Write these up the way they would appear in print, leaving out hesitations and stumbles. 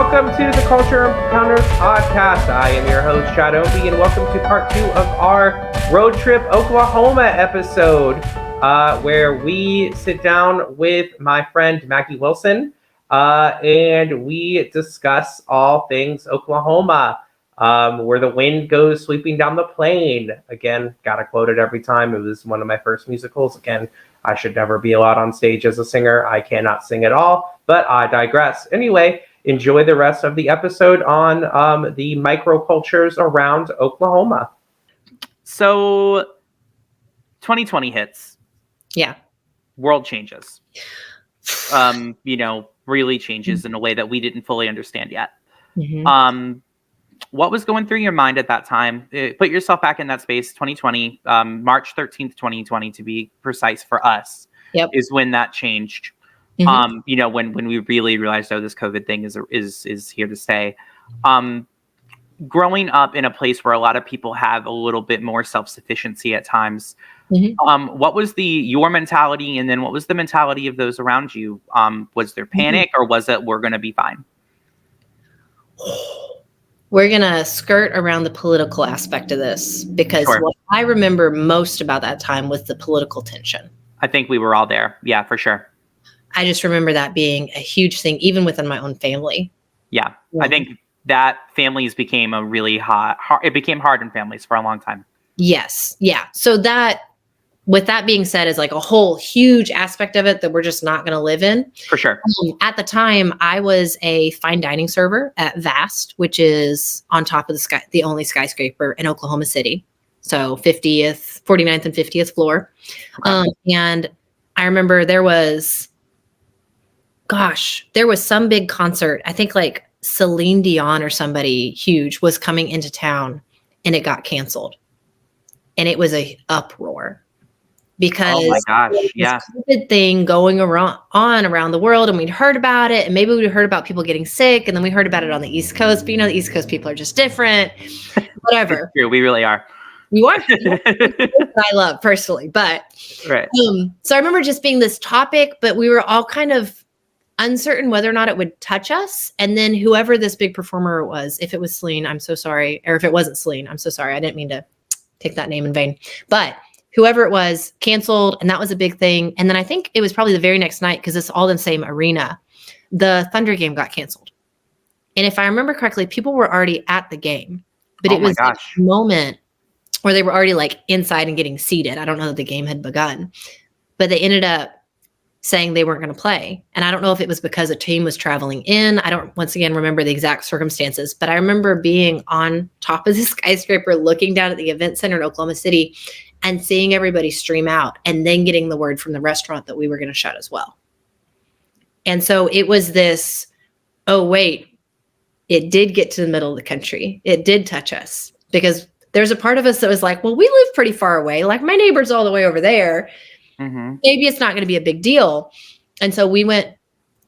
welcome to the Culture Encounters podcast. I am your host, Chad Obi, and welcome to part 2 of our road trip Oklahoma episode, where we sit down with my friend Maggie Wilson, and we discuss all things Oklahoma, where the wind goes sweeping down the plain. Again, gotta quote it every time. It was one of my first musicals. Again, I should never be allowed on stage as a singer. I cannot sing at all, but I digress. Anyway, enjoy the rest of the episode on the microcultures around Oklahoma. So 2020 hits. Yeah. World changes. Really changes in a way that we didn't fully understand yet. Mm-hmm. What was going through your mind at that time? Put yourself back in that space. 2020, March 13th, 2020, to be precise for us, is when that changed. Mm-hmm. When we really realized, this COVID thing is here to stay. Growing up in a place where a lot of people have a little bit more self-sufficiency at times, what was your mentality, and then what was the mentality of those around you? Was there panic, or was it, we're going to be fine? We're going to skirt around the political aspect of this, because what I remember most about that time was the political tension. I think we were all there. Yeah, for sure. I just remember that being a huge thing, even within my own family. Yeah. I think that families became a really hard, it became hard in families for a long time. Yes. Yeah. So with that being said, is like a whole huge aspect of it that we're just not going to live in. For sure. At the time, I was a fine dining server at Vast, which is on top of the only skyscraper in Oklahoma City. So 49th and 50th floor. And I remember there was some big concert. I think like Celine Dion or somebody huge was coming into town, and it got canceled. And it was a uproar. Because oh my gosh, yeah, COVID thing going around the world, and we'd heard about it, and maybe we heard about people getting sick, and then we heard about it on the East Coast. But the East Coast people are just different. Whatever. It's true, we really are. You are. I love personally, but right. So I remember just being this topic, but we were all kind of uncertain whether or not it would touch us. And then whoever this big performer was, if it was Celine, I'm so sorry, or if it wasn't Celine, I'm so sorry. I didn't mean to take that name in vain, but whoever it was canceled, and that was a big thing. And then I think it was probably the very next night, because it's all in the same arena, the Thunder game got canceled. And if I remember correctly, people were already at the game, but it was a moment where they were already like inside and getting seated. I don't know that the game had begun, but they ended up saying they weren't going to play. And I don't know if it was because a team was traveling in. I don't, once again, remember the exact circumstances, but I remember being on top of the skyscraper, looking down at the event center in Oklahoma City and seeing everybody stream out, and then getting the word from the restaurant that we were going to shut as well. And so it was this, oh, wait, it did get to the middle of the country. It did touch us, because there's a part of us that was like, well, we live pretty far away. Like my neighbor's all the way over there. Maybe it's not going to be a big deal. And so we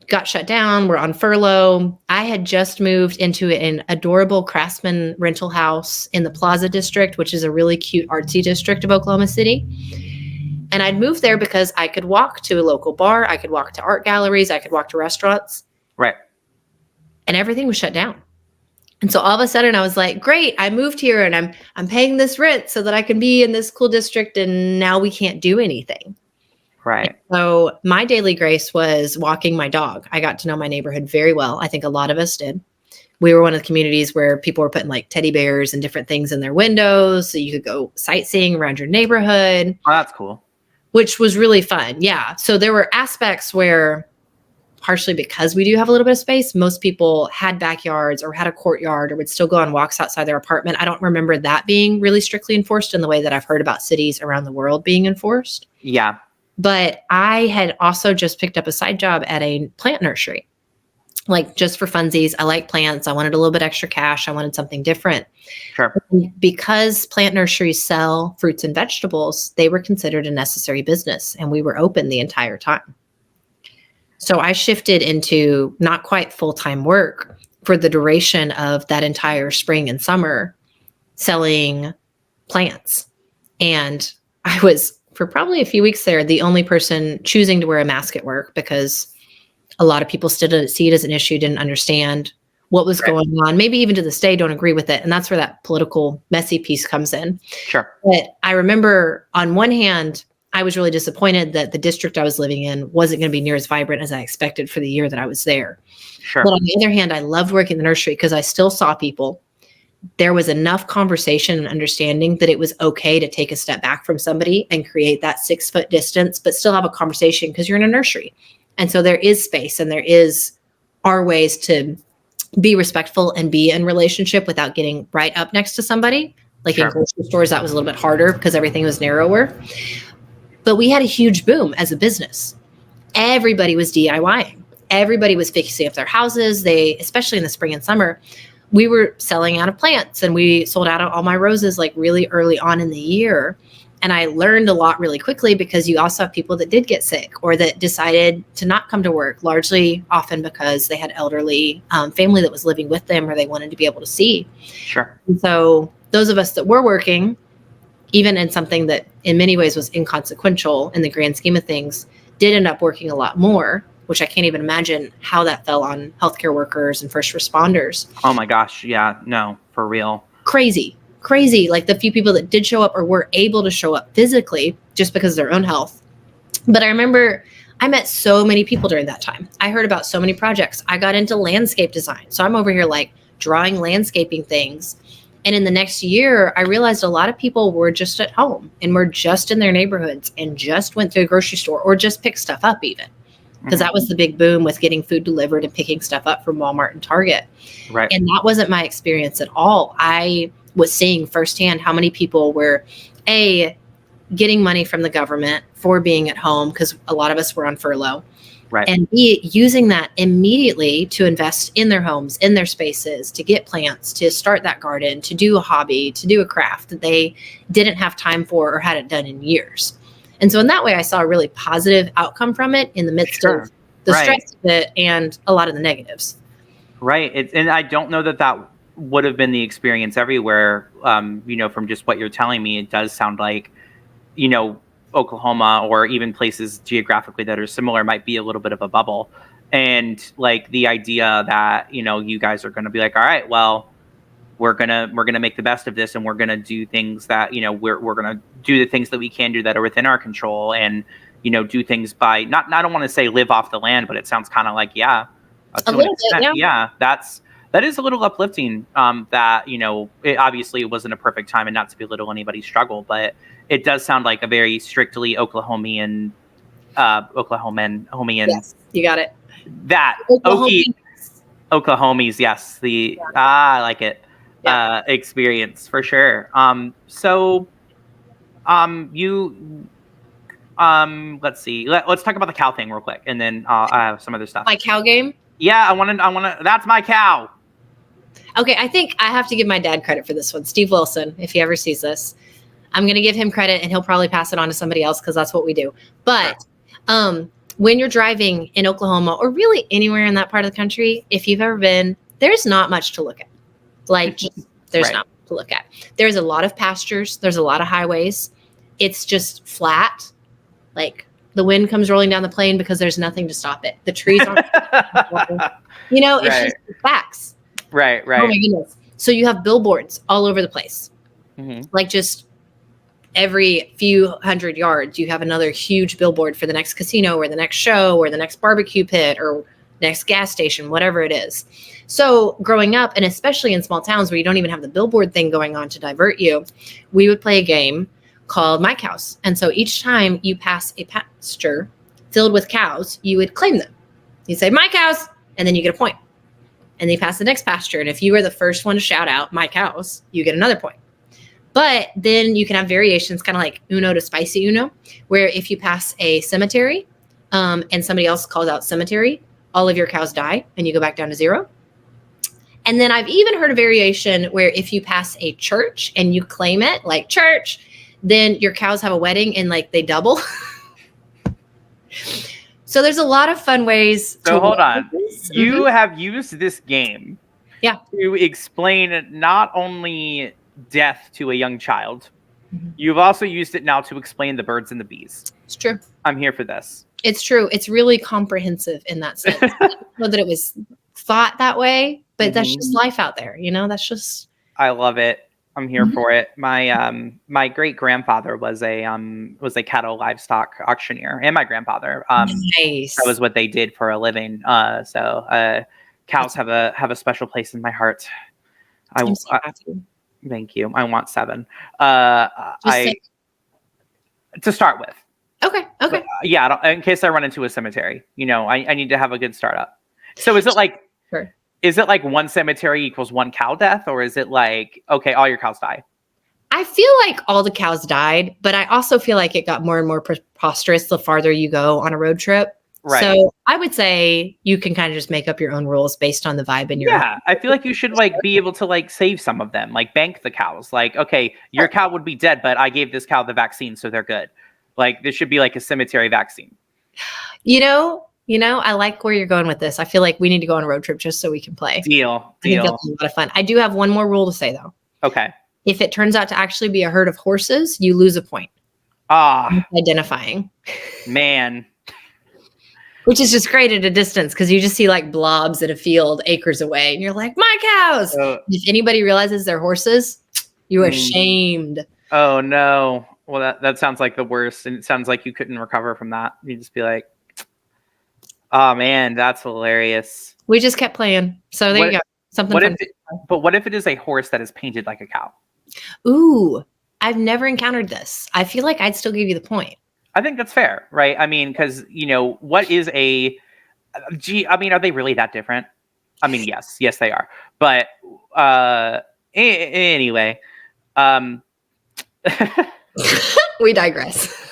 got shut down. We're on furlough. I had just moved into an adorable Craftsman rental house in the Plaza District, which is a really cute artsy district of Oklahoma City. And I'd moved there because I could walk to a local bar. I could walk to art galleries. I could walk to restaurants. Right. And everything was shut down. And so all of a sudden I was like, great, I moved here and I'm paying this rent so that I can be in this cool district, and now we can't do anything. Right. And so my daily grace was walking my dog. I got to know my neighborhood very well. I think a lot of us did. We were one of the communities where people were putting like teddy bears and different things in their windows, so you could go sightseeing around your neighborhood. Oh, that's cool. Which was really fun. Yeah. So there were aspects where, partially because we do have a little bit of space, most people had backyards or had a courtyard or would still go on walks outside their apartment. I don't remember that being really strictly enforced in the way that I've heard about cities around the world being enforced. Yeah. But I had also just picked up a side job at a plant nursery, like just for funsies. I like plants. I wanted a little bit extra cash. I wanted something different. Sure. Because plant nurseries sell fruits and vegetables, they were considered a necessary business, and we were open the entire time. So I shifted into not quite full-time work for the duration of that entire spring and summer, selling plants. And I was, for probably a few weeks there, the only person choosing to wear a mask at work, because a lot of people still didn't see it as an issue, didn't understand what was going on. Maybe even to this day don't agree with it. And that's where that political messy piece comes in. Sure. But I remember on one hand, I was really disappointed that the district I was living in wasn't going to be near as vibrant as I expected for the year that I was there. Sure. But on the other hand, I loved working in the nursery because I still saw people. There was enough conversation and understanding that it was okay to take a step back from somebody and create that 6 foot distance, but still have a conversation because you're in a nursery. And so there is space and are ways to be respectful and be in relationship without getting right up next to somebody. Like in grocery stores, that was a little bit harder because everything was narrower. But we had a huge boom as a business. Everybody was DIYing. Everybody was fixing up their houses. Especially in the spring and summer, we were selling out of plants, and we sold out of all my roses like really early on in the year. And I learned a lot really quickly because you also have people that did get sick or that decided to not come to work, largely often because they had elderly family that was living with them or they wanted to be able to see. Sure. And so those of us that were working, even in something that in many ways was inconsequential in the grand scheme of things, did end up working a lot more, which I can't even imagine how that fell on healthcare workers and first responders. Oh my gosh. Yeah, no, for real. Crazy. Like the few people that did show up or were able to show up physically just because of their own health. But I remember I met so many people during that time. I heard about so many projects. I got into landscape design. So I'm over here like drawing landscaping things. And in the next year, I realized a lot of people were just at home and were just in their neighborhoods and just went to a grocery store or just picked stuff up even. Because that was the big boom with getting food delivered and picking stuff up from Walmart and Target. Right. And that wasn't my experience at all. I was seeing firsthand how many people were, getting money from the government for being at home because a lot of us were on furlough. Right. And B, using that immediately to invest in their homes, in their spaces, to get plants, to start that garden, to do a hobby, to do a craft that they didn't have time for or hadn't done in years. And so in that way, I saw a really positive outcome from it in the midst of the stress of it and a lot of the negatives. Right. And I don't know that would have been the experience everywhere. From just what you're telling me, it does sound like, Oklahoma or even places geographically that are similar might be a little bit of a bubble. And like the idea that, you guys are going to be like, all right, well, we're going to make the best of this and we're going to do things that, we're going to do the things that we can do that are within our control and, do things by I don't want to say live off the land, but it sounds kind of like, a little bit, yeah. That is a little uplifting. That, it obviously wasn't a perfect time and not to belittle anybody's struggle, but it does sound like a very strictly Oklahomian. Yes, you got it. That Oklahomies, yes. I like it. Yeah. Experience for sure. Let's see. Let's talk about the cow thing real quick, and then I have some other stuff. My cow game? Yeah, I want to. That's my cow. Okay, I think I have to give my dad credit for this one, Steve Wilson. If he ever sees this, I'm going to give him credit, and he'll probably pass it on to somebody else because that's what we do. But when you're driving in Oklahoma or really anywhere in that part of the country, if you've ever been, there's not much to look at. There's not much to look at. There's a lot of pastures. There's a lot of highways. It's just flat. Like the wind comes rolling down the plain because there's nothing to stop it. The trees aren't. It's just facts. Right. Oh my goodness. So you have billboards all over the place. Mm-hmm. Like just every few hundred yards, you have another huge billboard for the next casino or the next show or the next barbecue pit or next gas station, whatever it is. So growing up, and especially in small towns where you don't even have the billboard thing going on to divert you, we would play a game called My Cows. And so each time you pass a pasture filled with cows, you would claim them. You say, my cows, and then you get a point. And then you pass the next pasture. And if you were the first one to shout out, my cows, you get another point. But then you can have variations, kind of like Uno to Spicy Uno, where if you pass a cemetery and somebody else calls out cemetery, all of your cows die and you go back down to 0. And then I've even heard a variation where if you pass a church and you claim it, like church, then your cows have a wedding and like they double. So there's a lot of fun ways. So hold on. You have used this game to explain not only death to a young child, you've also used it now to explain the birds and the bees. It's true. I'm here for this. It's true. It's really comprehensive in that sense. I don't know that it was thought that way, but that's just life out there. That's just. I love it. I'm here for it. My great grandfather was a cattle livestock auctioneer, and my grandfather. Nice. That was what they did for a living. So cows have a special place in my heart. Thank you. I want 7. To start with. Okay. But, in case I run into a cemetery, I need to have a good startup. So is it like? Sure. Is it like one cemetery equals one cow death, or is it like, okay, all your cows die? I feel like all the cows died, but I also feel like it got more and more preposterous the farther you go on a road trip. Right. So I would say you can kind of just make up your own rules based on the vibe in your. Yeah, I feel like you should be able to save some of them, bank the cows. Okay, your cow would be dead, but I gave this cow the vaccine, so they're good. There should be a cemetery vaccine. I like where you're going with this. I feel like we need to go on a road trip just so we can play. Deal. I think that's a lot of fun. I do have one more rule to say, though. Okay. If it turns out to actually be a herd of horses, you lose a point. Identifying. Man. Which is just great at a distance because you just see blobs in a field acres away. And you're like, my cows. If anybody realizes they're horses, you are shamed. Oh, no. Well, that sounds like the worst. And it sounds like you couldn't recover from that. You'd just be like, oh man, that's hilarious. We just kept playing. So there you go. Something fun. But what if it is a horse that is painted like a cow? Ooh, I've never encountered this. I feel like I'd still give you the point. I think that's fair, right? I mean, because, what is are they really that different? I mean, yes, they are. But anyway, we digress.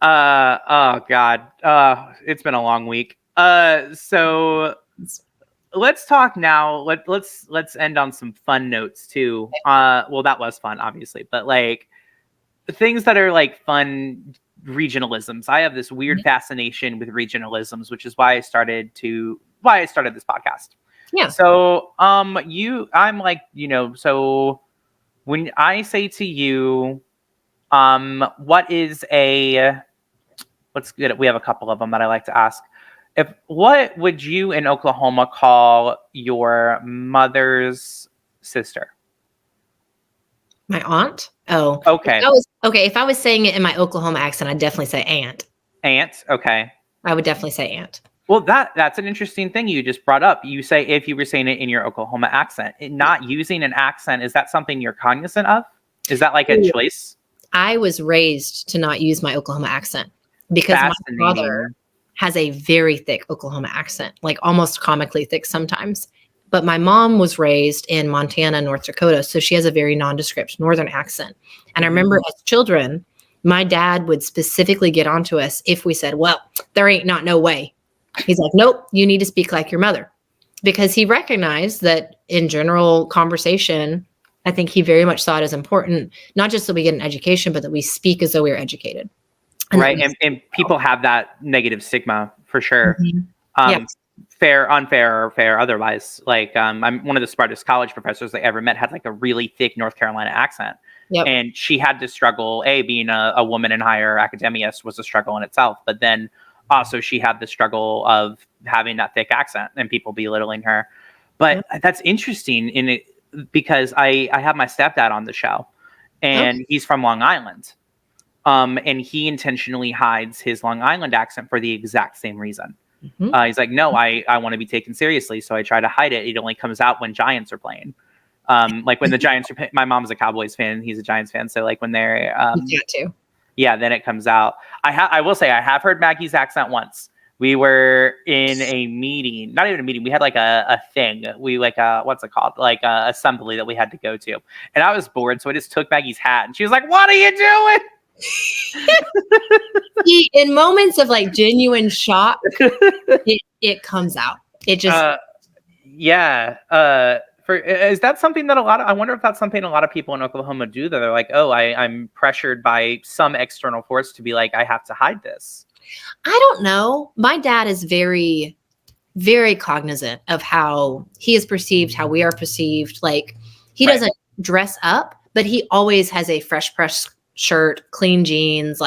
Oh God. It's been a long week. So let's talk now. Let's end on some fun notes too. Well, that was fun, obviously, but things that are fun regionalisms. I have this weird fascination with regionalisms, which is why I started this podcast. Yeah. So, so when I say to you, what is let's get it. We have a couple of them that I like to ask. What would you in Oklahoma call your mother's sister? My aunt? Oh. Okay. If I was saying it in my Oklahoma accent, I'd definitely say aunt. Aunt? Okay. I would definitely say aunt. Well, that's an interesting thing you just brought up. You say if you were saying it in your Oklahoma accent. Not using an accent, is that something you're cognizant of? Is that a choice? I was raised to not use my Oklahoma accent because my father has a very thick Oklahoma accent, almost comically thick sometimes. But my mom was raised in Montana, North Dakota, so she has a very nondescript northern accent. And I remember as children, my dad would specifically get onto us if we said, well, there ain't no way. He's like, nope, you need to speak like your mother. Because he recognized that in general conversation, I think he very much saw it as important, not just that we get an education, but that we speak as though we are educated. Right. And people have that negative stigma for sure. Mm-hmm. Fair, unfair, or fair otherwise. I'm one of the smartest college professors I ever met had a really thick North Carolina accent. Yep. And she had to struggle. Being a woman in higher academia was a struggle in itself. But then also she had the struggle of having that thick accent and people belittling her. But that's interesting because I have my stepdad on the show and he's from Long Island. And he intentionally hides his Long Island accent for the exact same reason. Mm-hmm. He's like, no, I want to be taken seriously. So I try to hide it. It only comes out when Giants are playing. When the Giants are my mom's a Cowboys fan. He's a Giants fan. So when they're, then it comes out. I will say I have heard Maggie's accent once. We were in a meeting, not even a meeting. We had a thing. We what's it called? A assembly that we had to go to. And I was bored. So I just took Maggie's hat and she was like, what are you doing? In moments of genuine shock, it comes out. It just is that something that I wonder if that's something a lot of people in Oklahoma do, that they're like, oh, I'm pressured by some external force to be I have to hide this. I don't know. My dad is very, very cognizant of how he is perceived, how we are perceived. He doesn't dress up, but he always has a fresh pressed shirt, clean jeans.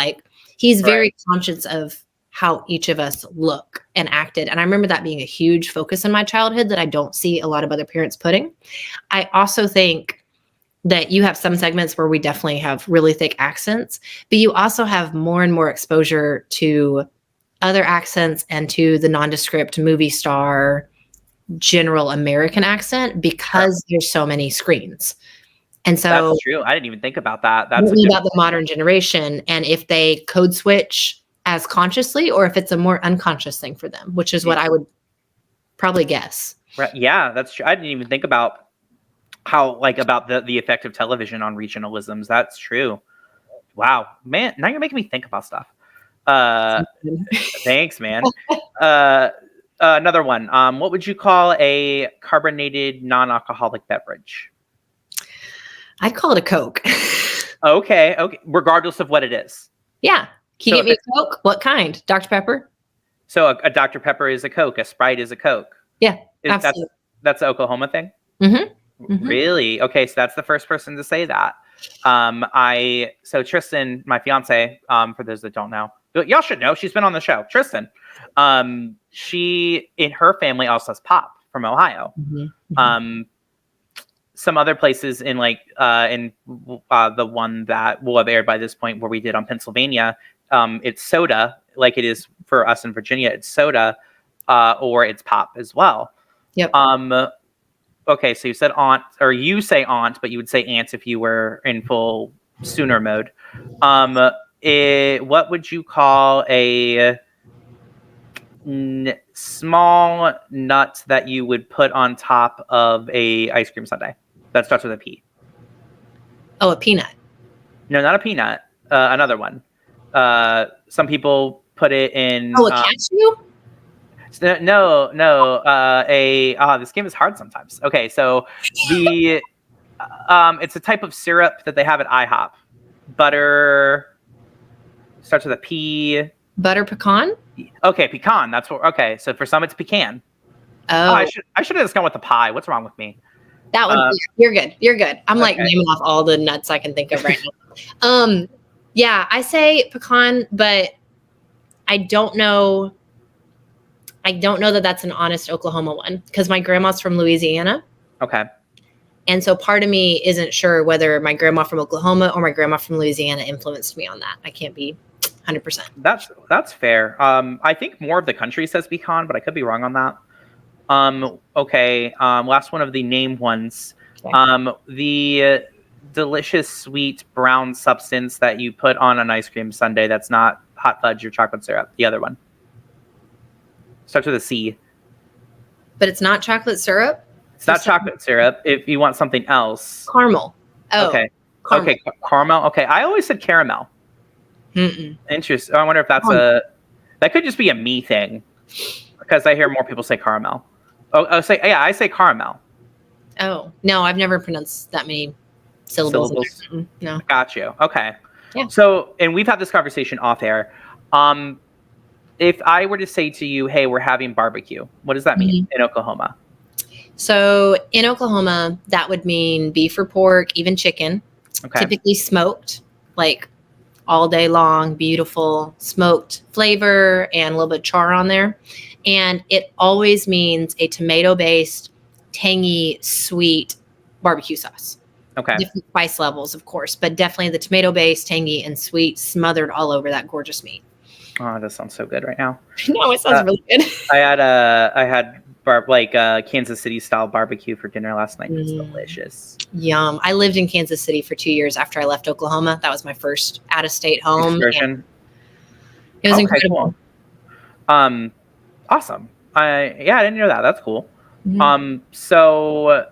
He's very conscious of how each of us look and acted. And I remember that being a huge focus in my childhood that I don't see a lot of other parents putting. I also think that you have some segments where we definitely have really thick accents, but you also have more and more exposure to other accents and to the nondescript movie star general American accent because there's so many screens. And so that's true. I didn't even think about that. That's about the modern generation and if they code switch as consciously or if it's a more unconscious thing for them, which is what I would probably guess. Right. Yeah, that's true. I didn't even think about how about the effect of television on regionalisms. That's true. Wow, man. Now you're making me think about stuff. Thanks, man. Another one. What would you call a carbonated non-alcoholic beverage? I'd call it a Coke. Okay. Regardless of what it is. Yeah. Can you get me a Coke? What kind? Dr. Pepper? So a Dr. Pepper is a Coke. A Sprite is a Coke. Yeah, absolutely. That's an Oklahoma thing? Mm-hmm. Mm-hmm. Really? Okay, so that's the first person to say that. So Tristan, my fiance, for those that don't know, y'all should know, she's been on the show. Tristan, she in her family also has pop from Ohio. Mm-hmm. Some other places in the one that will have aired by this point where we did on Pennsylvania, it's soda, like it is for us in Virginia. It's soda, or it's pop as well. Yep. Okay, so you said aunt, or you say aunt, but you would say aunt if you were in full Sooner mode. What would you call a small nut that you would put on top of a ice cream sundae that starts with a P? Oh, a peanut. No, not a peanut. Another one. Some people put it in. Oh, a cashew? No. This game is hard sometimes. Okay, so it's a type of syrup that they have at IHOP. Butter starts with a P. Butter pecan? Okay, pecan. That's what. Okay, so for some it's pecan. Oh, I should have just gone with the pie. What's wrong with me? that one. You're good. You're good. I'm like naming off all the nuts I can think of right now. Yeah, I say pecan, but I don't know. I don't know that that's an honest Oklahoma one because my grandma's from Louisiana. Okay. And so part of me isn't sure whether my grandma from Oklahoma or my grandma from Louisiana influenced me on that. I can't be 100%. That's fair. I think more of the country says pecan, but I could be wrong on that. Okay. Last one of the named ones. Okay. The delicious sweet brown substance that you put on an ice cream sundae that's not hot fudge or chocolate syrup. The other one. Starts with a C. But it's not chocolate syrup? It's not chocolate syrup. If you want something else. Caramel. Oh. Okay. Caramel. Okay. Caramel. Okay. I always said caramel. Mm-mm. Interesting. I wonder if that's that could just be a me thing because I hear more people say caramel. I say caramel. Oh, no, I've never pronounced that many syllables. No. Got you. Okay. Yeah. So, and we've had this conversation off air. If I were to say to you, hey, we're having barbecue, what does that mean in Oklahoma? So in Oklahoma, that would mean beef or pork, even chicken, typically smoked, like all day long, beautiful smoked flavor and a little bit of char on there. And it always means a tomato-based, tangy, sweet barbecue sauce. Okay. Different spice levels, of course, but definitely the tomato-based, tangy, and sweet smothered all over that gorgeous meat. Oh, that sounds so good right now. No, it sounds really good. I had Kansas City style barbecue for dinner last night. It's delicious. Yum. I lived in Kansas City for 2 years after I left Oklahoma. That was my first out-of-state home. Excursion. It was incredible. Cool. Awesome. I didn't know that. That's cool. Mm-hmm. So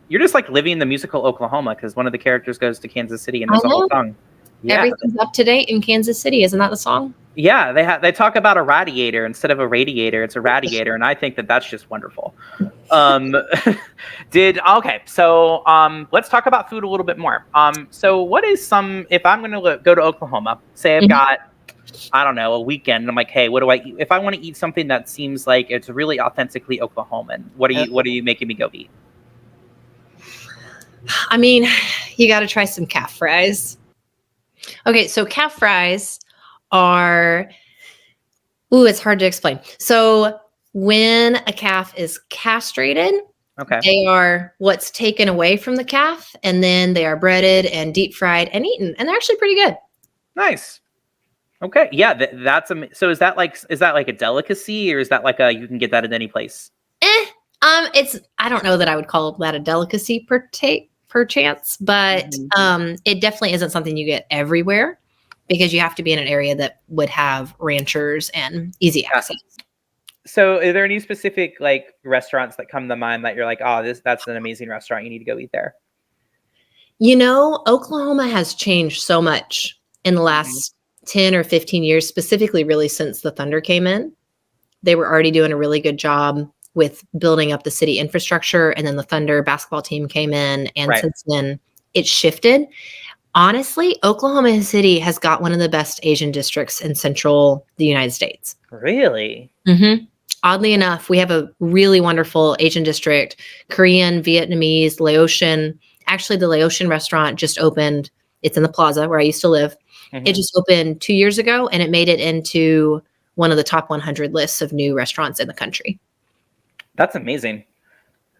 you're just like living the musical Oklahoma because one of the characters goes to Kansas City and there's a whole song. Yeah. Everything's up to date in Kansas City. Isn't that the song? Yeah, they talk about a radiator instead of a radiator. It's a radiator, and I think that's just wonderful. So let's talk about food a little bit more. So what is if I'm going to go to Oklahoma, say I've got, I don't know, a weekend, and I'm like, hey, what do I eat? If I want to eat something that seems like it's really authentically Oklahoman, what are you making me go eat? I mean, you got to try some calf fries. Okay, so calf fries are Ooh, it's hard to explain. So when a calf is castrated, Okay. they are what's taken away from the calf, and then they are breaded and deep fried and eaten, and they're actually pretty good. Nice. Okay. Yeah, that's so is that like a delicacy, or is that like you can get that in any place? It's I don't know that I would call that a delicacy per chance, but it definitely isn't something you get everywhere because you have to be in an area that would have ranchers and easy access. So are there any specific like restaurants that come to mind that you're like, oh, that's an amazing restaurant, you need to go eat there? You know, Oklahoma has changed so much in the last 10 or 15 years, specifically really since the Thunder came in. They were already doing a really good job with building up the city infrastructure, and then the Thunder basketball team came in, and since then it shifted. Honestly, Oklahoma City has got one of the best Asian districts in central the United States. Really? Mm-hmm. Oddly enough, we have a really wonderful Asian district, Korean, Vietnamese, Laotian. Actually, the Laotian restaurant just opened. It's in the plaza where I used to live. It just opened 2 years ago, and it made it into one of the top 100 lists of new restaurants in the country. That's amazing.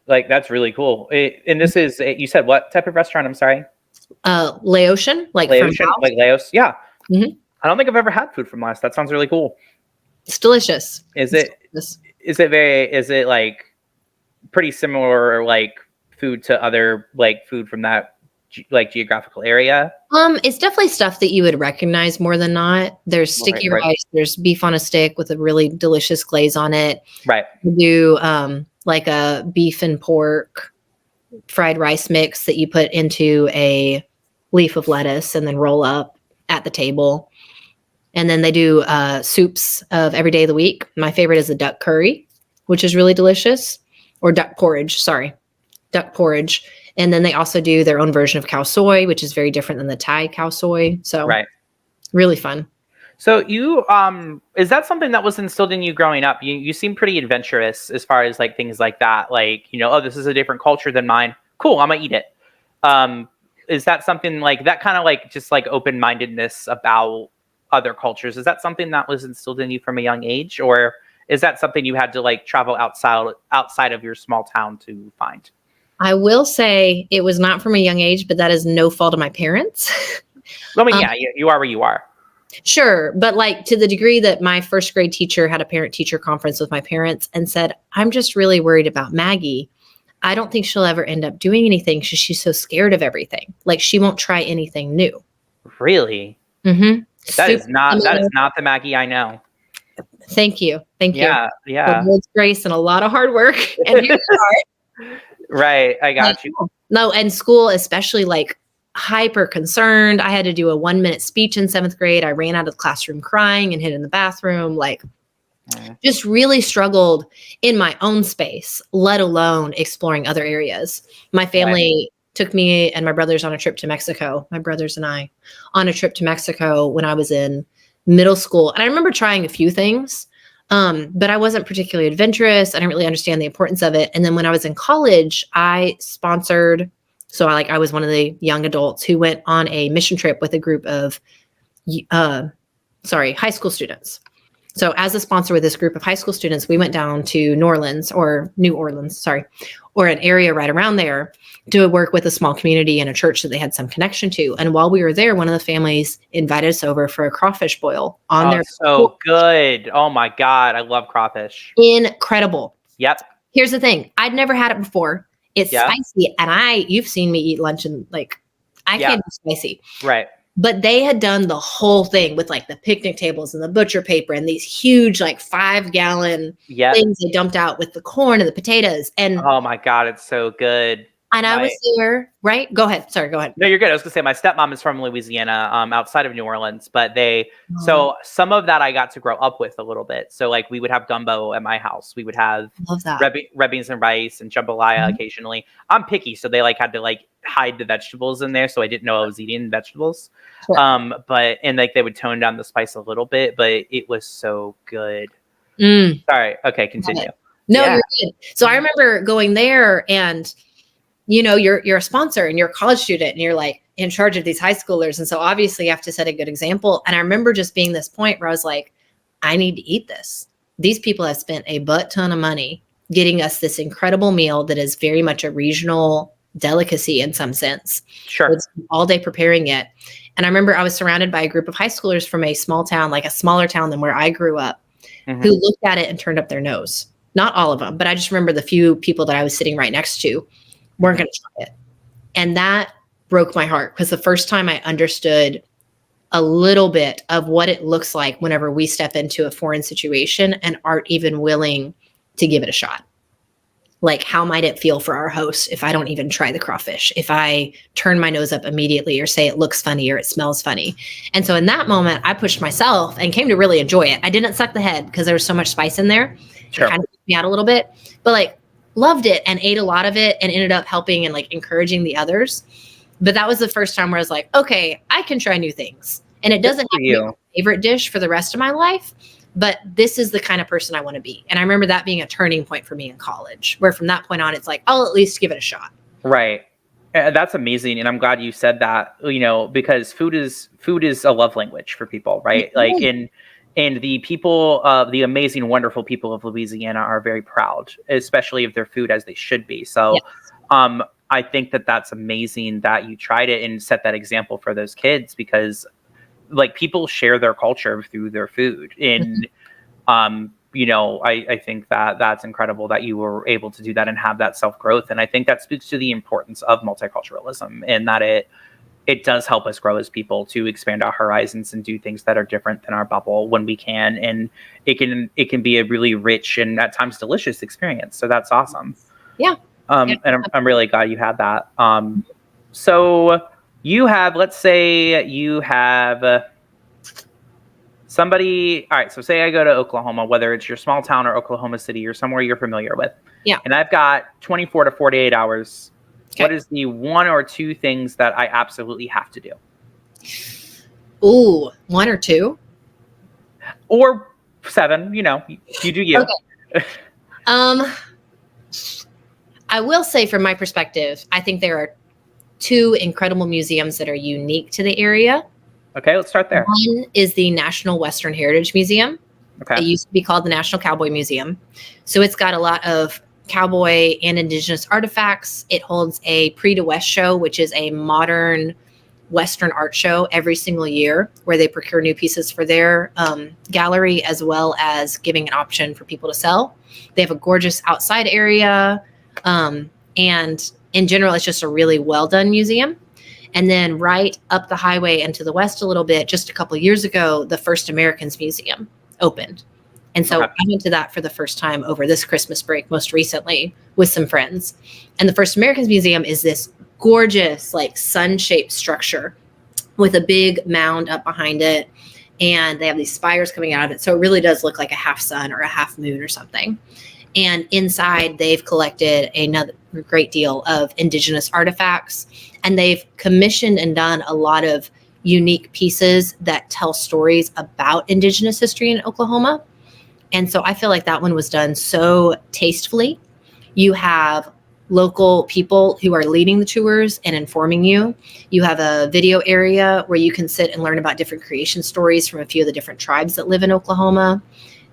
Like, that's really cool. And this is, you said what type of restaurant? I'm sorry. Laotian, like Laotian, from Laos. like Laos. Yeah. Mm-hmm. I don't think I've ever had food from Laos. That sounds really cool. It's delicious. Is it like pretty similar like food to other like food from that like geographical area? It's definitely stuff that you would recognize more than not. There's sticky rice. There's beef on a stick with a really delicious glaze on it. Right. We do like a beef and pork fried rice mix that you put into a leaf of lettuce and then roll up at the table. And then they do soups of every day of the week. My favorite is the duck curry, which is really delicious, or duck porridge. And then they also do their own version of cow soy, which is very different than the Thai cow soy. So really fun. So you, is that something that was instilled in you growing up? You seem pretty adventurous as far as like things like that. Like, you know, oh, this is a different culture than mine. Cool, I'm gonna eat it. Is that something like that kind of like just like open-mindedness about other cultures? Is that something that was instilled in you from a young age, or is that something you had to like travel outside of your small town to find? I will say it was not from a young age, but that is no fault of my parents. I mean, yeah, you are where you are. Sure. But like to the degree that my first grade teacher had a parent teacher conference with my parents and said, I'm just really worried about Maggie. I don't think she'll ever end up doing anything because she's so scared of everything. Like she won't try anything new. Really? Mm-hmm. That is not the Maggie I know. Thank you. Yeah. The Lord's grace and a lot of hard work. And here you are. Right. I got you. No, and school, especially like hyper concerned. I had to do a 1-minute speech in 7th grade. I ran out of the classroom crying and hid in the bathroom. Like just really struggled in my own space, let alone exploring other areas. My family took me and my brothers on a trip to Mexico, my brothers and I on a trip to Mexico when I was in middle school. And I remember trying a few things, but I wasn't particularly adventurous. I didn't really understand the importance of it. And then when I was in college, I sponsored, I was one of the young adults who went on a mission trip with a group of, high school students. So as a sponsor with this group of high school students, we went down to New Orleans, or an area right around there to work with a small community and a church that they had some connection to. And while we were there, one of the families invited us over for a crawfish boil on their. So good. Oh my God. I love crawfish. Incredible. Yep. Here's the thing. I'd never had it before. It's spicy. And you've seen me eat lunch and I can't do spicy. Right. But they had done the whole thing with like the picnic tables and the butcher paper and these huge 5-gallon things they dumped out with the corn and the potatoes. And oh my God, it's so good. And I was there, right? Go ahead. Sorry, go ahead. No, you're good. I was gonna say my stepmom is from Louisiana, outside of New Orleans, but so some of that I got to grow up with a little bit. So like we would have gumbo at my house. We would have red beans and rice and jambalaya occasionally. I'm picky, so they had to hide the vegetables in there, so I didn't know I was eating vegetables. Sure. But they would tone down the spice a little bit, but it was so good. Sorry. Okay, continue. No, you're good. So I remember going there and you're a sponsor and you're a college student and you're in charge of these high schoolers. And so obviously you have to set a good example. And I remember just being this point where I was like, I need to eat this. These people have spent a butt ton of money getting us this incredible meal that is very much a regional delicacy in some sense. Sure. It's all day preparing it. And I remember I was surrounded by a group of high schoolers from a small town, like a smaller town than where I grew up, who looked at it and turned up their nose. Not all of them, but I just remember the few people that I was sitting right next to weren't going to try it. And that broke my heart because the first time I understood a little bit of what it looks like whenever we step into a foreign situation and aren't even willing to give it a shot. Like, how might it feel for our host if I don't even try the crawfish, if I turn my nose up immediately or say it looks funny or it smells funny? And so in that moment, I pushed myself and came to really enjoy it. I didn't suck the head because there was so much spice in there. Sure. It kind of freaked me out a little bit, but like loved it and ate a lot of it and ended up helping and like encouraging the others. But that was the first time where I was like, okay, I can try new things. And it doesn't have to be my favorite dish for the rest of my life, but this is the kind of person I want to be. And I remember that being a turning point for me in college, where from that point on, it's like, I'll at least give it a shot. Right. That's amazing. And I'm glad you said that, because food is a love language for people, right? Like and the people, the amazing, wonderful people of Louisiana are very proud, especially of their food, as they should be. So, yes. I think that that's amazing that you tried it and set that example for those kids, because like people share their culture through their food. And, I think that that's incredible that you were able to do that and have that self-growth. And I think that speaks to the importance of multiculturalism, and that it does help us grow as people to expand our horizons and do things that are different than our bubble when we can. And it can be a really rich and at times delicious experience. So that's awesome. Yeah. And I'm really glad you had that. So you have, let's say you have somebody, all right, so say I go to Oklahoma, whether it's your small town or Oklahoma City or somewhere you're familiar with. Yeah. And I've got 24 to 48 hours. Okay. What is the one or two things that I absolutely have to do? Ooh, one or two? Or 7, you do you. Okay. I will say from my perspective, I think there are 2 incredible museums that are unique to the area. Okay, let's start there. One is the National Western Heritage Museum. Okay. It used to be called the National Cowboy Museum. So it's got a lot of cowboy and indigenous artifacts. It holds a Pre to West show, which is a modern Western art show every single year, where they procure new pieces for their gallery, as well as giving an option for people to sell. They have a gorgeous outside area. And in general, it's just a really well done museum. And then right up the highway and to the west a little bit, just a couple of years ago, the First Americans Museum opened. And so I went to that for the first time over this Christmas break, most recently, with some friends. And the First Americans Museum is this gorgeous, like sun-shaped structure with a big mound up behind it. And they have these spires coming out of it. So it really does look like a half sun or a half moon or something. And inside, they've collected another great deal of indigenous artifacts. And they've commissioned and done a lot of unique pieces that tell stories about indigenous history in Oklahoma. And so I feel like that one was done so tastefully. You have local people who are leading the tours and informing you. You have a video area where you can sit and learn about different creation stories from a few of the different tribes that live in Oklahoma.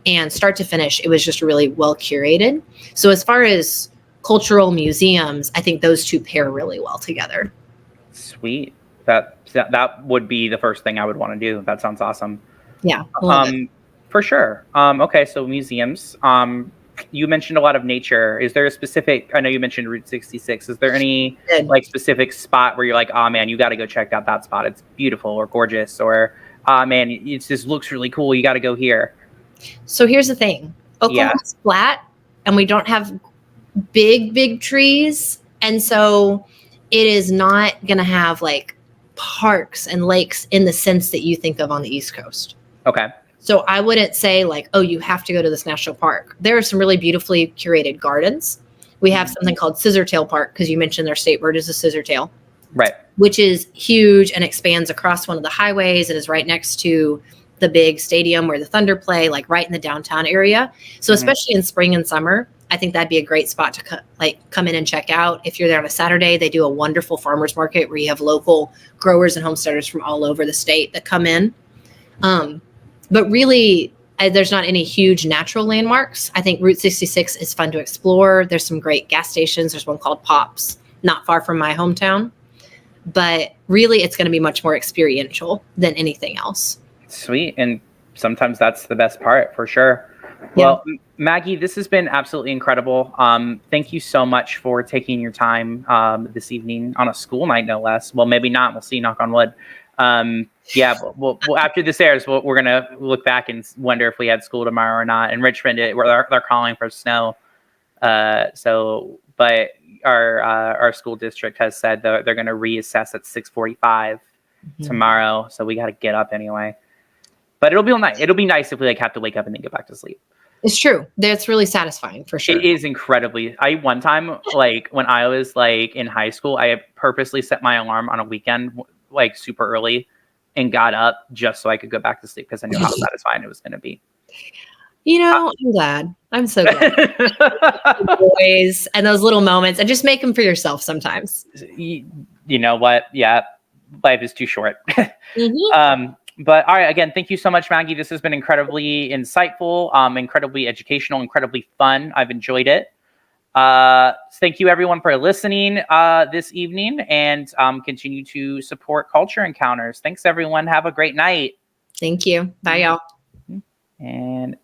And start to finish, it was just really well curated. So as far as cultural museums, I think those 2 pair really well together. Sweet. That would be the first thing I would want to do. That sounds awesome. Yeah. For sure. Okay, so museums. You mentioned a lot of nature. Is there a specific, I know you mentioned Route 66. Is there any like specific spot where you're like, oh man, you got to go check out that spot. It's beautiful or gorgeous, or man, it just looks really cool. You got to go here. So here's the thing. Oklahoma's flat and we don't have big trees. And so it is not going to have like parks and lakes in the sense that you think of on the East Coast. Okay. So I wouldn't say like, oh, you have to go to this national park. There are some really beautifully curated gardens. We have something called Scissortail Park, because you mentioned their state bird is a scissortail. Right. Which is huge and expands across one of the highways. It is right next to the big stadium where the Thunder play, like right in the downtown area. So especially in spring and summer, I think that'd be a great spot to come in and check out. If you're there on a Saturday, they do a wonderful farmers market where you have local growers and homesteaders from all over the state that come in. But really, There's not any huge natural landmarks. I think Route 66 is fun to explore. There's some great gas stations. There's one called Pops, not far from my hometown. But really, it's going to be much more experiential than anything else. Sweet. And sometimes that's the best part, for sure. Well, Maggie, this has been absolutely incredible. Thank you so much for taking your time this evening on a school night, no less. Well, maybe not. We'll see. Knock on wood. Well, after this airs, we're going to look back and wonder if we had school tomorrow or not. In Richmond, they're calling for snow. But our school district has said they're going to reassess at 6:45 tomorrow. So we got to get up anyway. But it'll be nice. It'll be nice if we have to wake up and then get back to sleep. It's true. That's really satisfying for sure. It is incredibly. One time, when I was in high school, I purposely set my alarm on a weekend, super early, and got up just so I could go back to sleep because I knew how satisfying it was going to be. I'm glad. I'm so glad. Boys and those little moments, and just make them for yourself sometimes. You know what? Yeah, life is too short. But all right, again, thank you so much, Maggie. This has been incredibly insightful, incredibly educational, incredibly fun. I've enjoyed it. Thank you, everyone, for listening this evening, and continue to support Culture Encounters. Thanks, everyone. Have a great night. Thank you. Bye, y'all. And